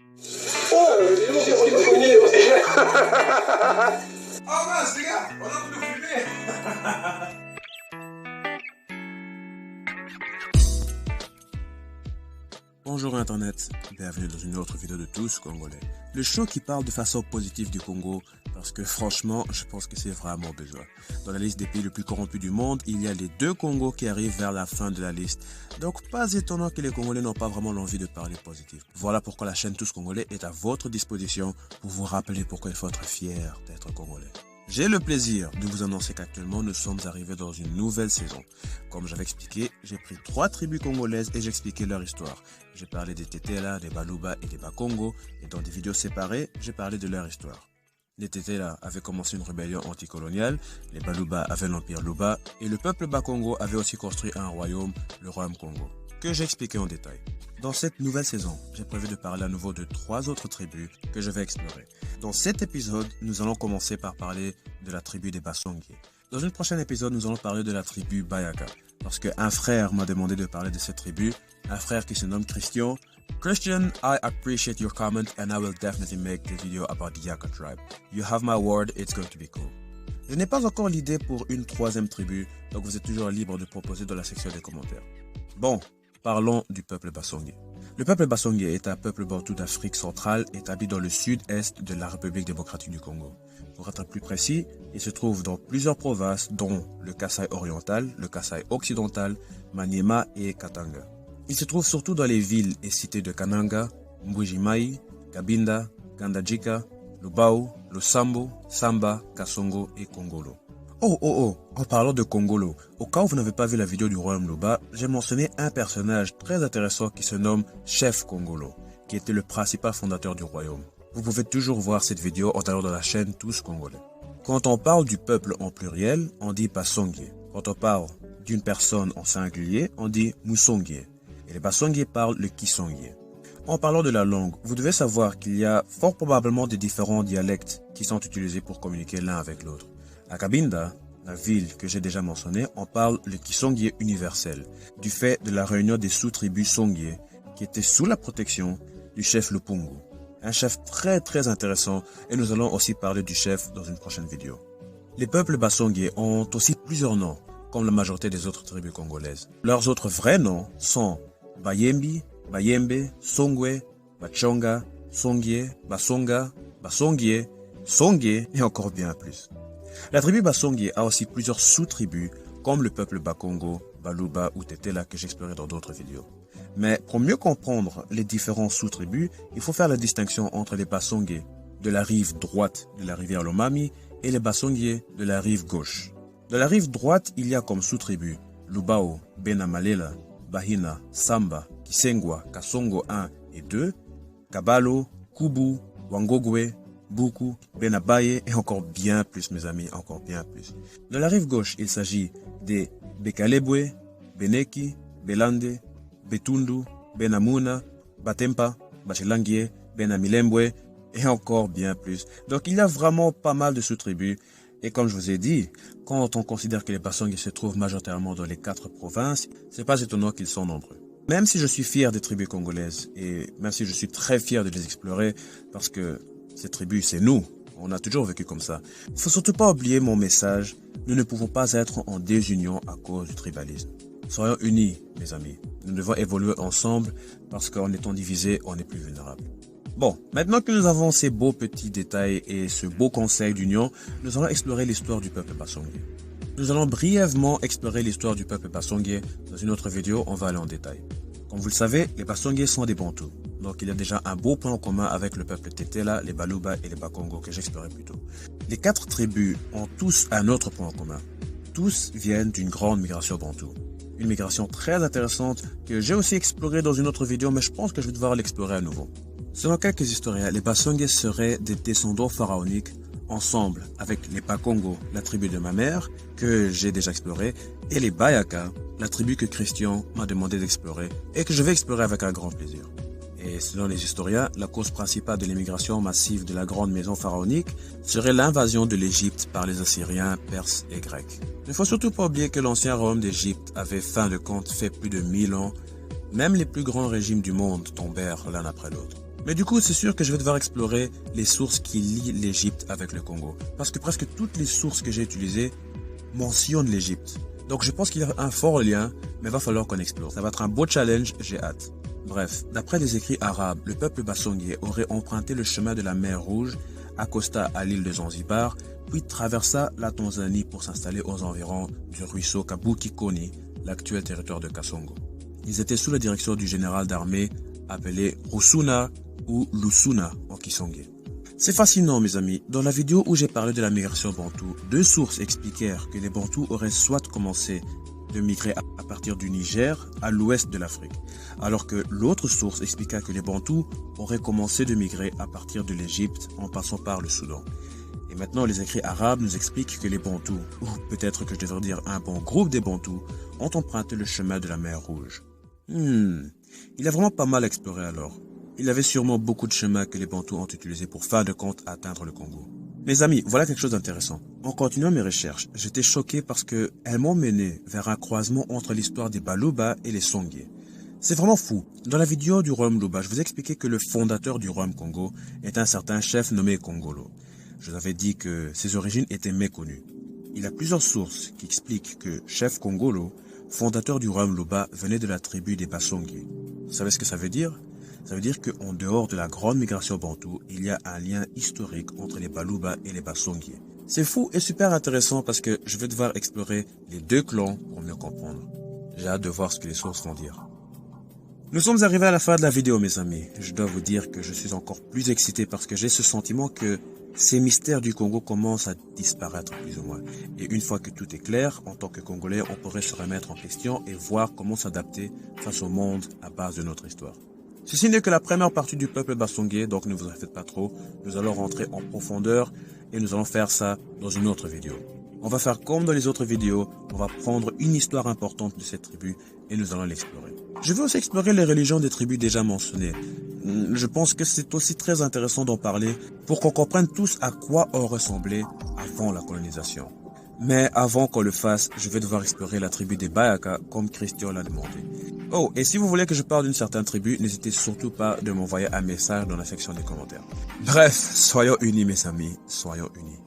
Oh, j'ai cogné. Ah mince les gars, on a un peu de fumée. Bonjour Internet, bienvenue dans une autre vidéo de Tous Congolais. Le show qui parle de façon positive du Congo, parce que franchement, je pense que c'est vraiment besoin. Dans la liste des pays les plus corrompus du monde, il y a les deux Congos qui arrivent vers la fin de la liste. Donc pas étonnant que les Congolais n'ont pas vraiment l'envie de parler positif. Voilà pourquoi la chaîne Tous Congolais est à votre disposition pour vous rappeler pourquoi il faut être fier d'être Congolais. J'ai le plaisir de vous annoncer qu'actuellement nous sommes arrivés dans une nouvelle saison. Comme j'avais expliqué, j'ai pris 3 tribus congolaises et j'ai expliqué leur histoire. J'ai parlé des Tetela, des Baluba et des Bakongo et dans des vidéos séparées, j'ai parlé de leur histoire. Les Tetela avaient commencé une rébellion anticoloniale, les Baluba avaient l'empire Luba et le peuple Bakongo avait aussi construit un royaume, le royaume Congo, que j'ai expliqué en détail. Dans cette nouvelle saison, j'ai prévu de parler à nouveau de 3 autres tribus que je vais explorer. Dans cet épisode, nous allons commencer par parler de la tribu des Basongié. Dans un prochain épisode, nous allons parler de la tribu Bayaka, parce qu'un frère m'a demandé de parler de cette tribu, un frère qui se nomme Christian. Christian, I appreciate your comment and I will definitely make the video about the Yaka tribe. You have my word, it's going to be cool. Je n'ai pas encore l'idée pour une 3e tribu, donc vous êtes toujours libre de proposer dans la section des commentaires. Bon, parlons du peuple Basongié. Le peuple Basongié est un peuple bantou d'Afrique centrale établi dans le sud-est de la République démocratique du Congo. Pour être plus précis, il se trouve dans plusieurs provinces dont le Kasaï oriental, le Kasaï occidental, Maniema et Katanga. Il se trouve surtout dans les villes et cités de Kananga, Mbujimai, Kabinda, Gandajika, Lubao, Losambo, Samba, Kasongo et Kongolo. En parlant de Kongolo, au cas où vous n'avez pas vu la vidéo du royaume Luba, j'ai mentionné un personnage très intéressant qui se nomme Chef Kongolo, qui était le principal fondateur du royaume. Vous pouvez toujours voir cette vidéo en allant dans la chaîne Tous Congolais. Quand on parle du peuple en pluriel, on dit Basongié. Quand on parle d'une personne en singulier, on dit Musongié. Et les Basongié parlent le Kisongié. En parlant de la langue, vous devez savoir qu'il y a fort probablement des différents dialectes qui sont utilisés pour communiquer l'un avec l'autre. À Kabinda, la ville que j'ai déjà mentionnée, on parle le Kisongié universel, du fait de la réunion des sous-tribus Songié qui étaient sous la protection du chef Lupungu. Un chef très intéressant et nous allons aussi parler du chef dans une prochaine vidéo. Les peuples Basongié ont aussi plusieurs noms, comme la majorité des autres tribus congolaises. Leurs autres vrais noms sont Bayembi, Bayembe, Songwe, Bachonga, Songié, Basonga, Basongié, Songié et encore bien plus. La tribu Basongié a aussi plusieurs sous-tribus, comme le peuple Bakongo, Baluba ou Tetela que j'explorerai dans d'autres vidéos. Mais pour mieux comprendre les différents sous-tribus, il faut faire la distinction entre les Basongié de la rive droite de la rivière Lomami et les Basongié de la rive gauche. De la rive droite, il y a comme sous-tribus Lubao, Benamalela, Bahina, Samba, Kisengwa, Kasongo 1 et 2, Kabalo, Kubu, Wangogwe, Buku, Benabaye et encore bien plus mes amis, encore bien plus. De la rive gauche, il s'agit des Bekalebwe, Beneki, Belande, Betundu, Benamuna, Batempa, Bachelangie, Benamilembwe et encore bien plus. Donc il y a vraiment pas mal de sous-tribus et comme je vous ai dit, quand on considère que les Basongié se trouvent majoritairement dans les 4 provinces, c'est pas étonnant qu'ils sont nombreux. Même si je suis fier des tribus congolaises et même si je suis très fier de les explorer parce que ces tribus, c'est nous. On a toujours vécu comme ça. Il faut surtout pas oublier mon message. Nous ne pouvons pas être en désunion à cause du tribalisme. Soyons unis, mes amis. Nous devons évoluer ensemble parce qu'en étant divisés, on est plus vulnérable. Bon, maintenant que nous avons ces beaux petits détails et ce beau conseil d'union, nous allons explorer l'histoire du peuple Basongié. Nous allons brièvement explorer l'histoire du peuple Basongié. Dans une autre vidéo, on va aller en détail. Comme vous le savez, les Basongié sont des Bantous. Donc il y a déjà un beau point en commun avec le peuple Tetela, les Baluba et les Bakongo que j'explorais plus tôt. Les 4 tribus ont tous un autre point en commun. Tous viennent d'une grande migration bantou. Une migration très intéressante que j'ai aussi explorée dans une autre vidéo, mais je pense que je vais devoir l'explorer à nouveau. Selon quelques historiens, les Basongié seraient des descendants pharaoniques ensemble avec les Bakongo, la tribu de ma mère, que j'ai déjà explorée, et les Bayaka, la tribu que Christian m'a demandé d'explorer et que je vais explorer avec un grand plaisir. Et selon les historiens, la cause principale de l'immigration massive de la grande maison pharaonique serait l'invasion de l'Égypte par les Assyriens, Perses et Grecs. Il ne faut surtout pas oublier que l'ancien royaume d'Égypte avait fin de compte fait plus de 1000 ans. Même les plus grands régimes du monde tombèrent l'un après l'autre. Mais du coup, c'est sûr que je vais devoir explorer les sources qui lient l'Égypte avec le Congo. Parce que presque toutes les sources que j'ai utilisées mentionnent l'Égypte. Donc je pense qu'il y a un fort lien, mais va falloir qu'on explore. Ça va être un beau challenge, j'ai hâte. Bref, d'après les écrits arabes, le peuple Bassongué aurait emprunté le chemin de la mer Rouge, accosta à l'île de Zanzibar, puis traversa la Tanzanie pour s'installer aux environs du ruisseau Kabuki-Koni, l'actuel territoire de Kasongo. Ils étaient sous la direction du général d'armée appelé Rusuna ou Lusuna en Kisongé. C'est fascinant mes amis, dans la vidéo où j'ai parlé de la migration bantoue, deux sources expliquèrent que les bantous auraient soit commencé de migrer à partir du Niger à l'ouest de l'Afrique, alors que l'autre source expliqua que les bantous auraient commencé de migrer à partir de l'Égypte en passant par le Soudan. Et maintenant les écrits arabes nous expliquent que les bantous, ou peut-être que je devrais dire un bon groupe des bantous, ont emprunté le chemin de la mer Rouge. Il a vraiment pas mal exploré alors. Il avait sûrement beaucoup de chemins que les bantous ont utilisés pour fin de compte atteindre le Congo. Mes amis, voilà quelque chose d'intéressant. En continuant mes recherches, j'étais choqué parce que elles m'ont mené vers un croisement entre l'histoire des Baluba et les Songé. C'est vraiment fou. Dans la vidéo du royaume Luba, je vous ai expliqué que le fondateur du royaume Congo est un certain chef nommé Kongolo. Je vous avais dit que ses origines étaient méconnues. Il y a plusieurs sources qui expliquent que chef Kongolo, fondateur du royaume Luba, venait de la tribu des Bassongué. Vous savez ce que ça veut dire? Ça veut dire qu'en dehors de la grande migration bantoue, il y a un lien historique entre les Baluba et les Bassongué. C'est fou et super intéressant parce que je vais devoir explorer les deux clans pour mieux comprendre. J'ai hâte de voir ce que les sources vont dire. Nous sommes arrivés à la fin de la vidéo mes amis. Je dois vous dire que je suis encore plus excité parce que j'ai ce sentiment que ces mystères du Congo commencent à disparaître plus ou moins. Et une fois que tout est clair, en tant que Congolais, on pourrait se remettre en question et voir comment s'adapter face au monde à base de notre histoire. Ceci n'est que la première partie du peuple Bassongué, donc ne vous en faites pas trop. Nous allons rentrer en profondeur et nous allons faire ça dans une autre vidéo. On va faire comme dans les autres vidéos, on va prendre une histoire importante de cette tribu et nous allons l'explorer. Je veux aussi explorer les religions des tribus déjà mentionnées. Je pense que c'est aussi très intéressant d'en parler pour qu'on comprenne tous à quoi on ressemblait avant la colonisation. Mais avant qu'on le fasse, je vais devoir explorer la tribu des Bayaka comme Christian l'a demandé. Oh, et si vous voulez que je parle d'une certaine tribu, n'hésitez surtout pas de m'envoyer un message dans la section des commentaires. Bref, soyons unis mes amis, soyons unis.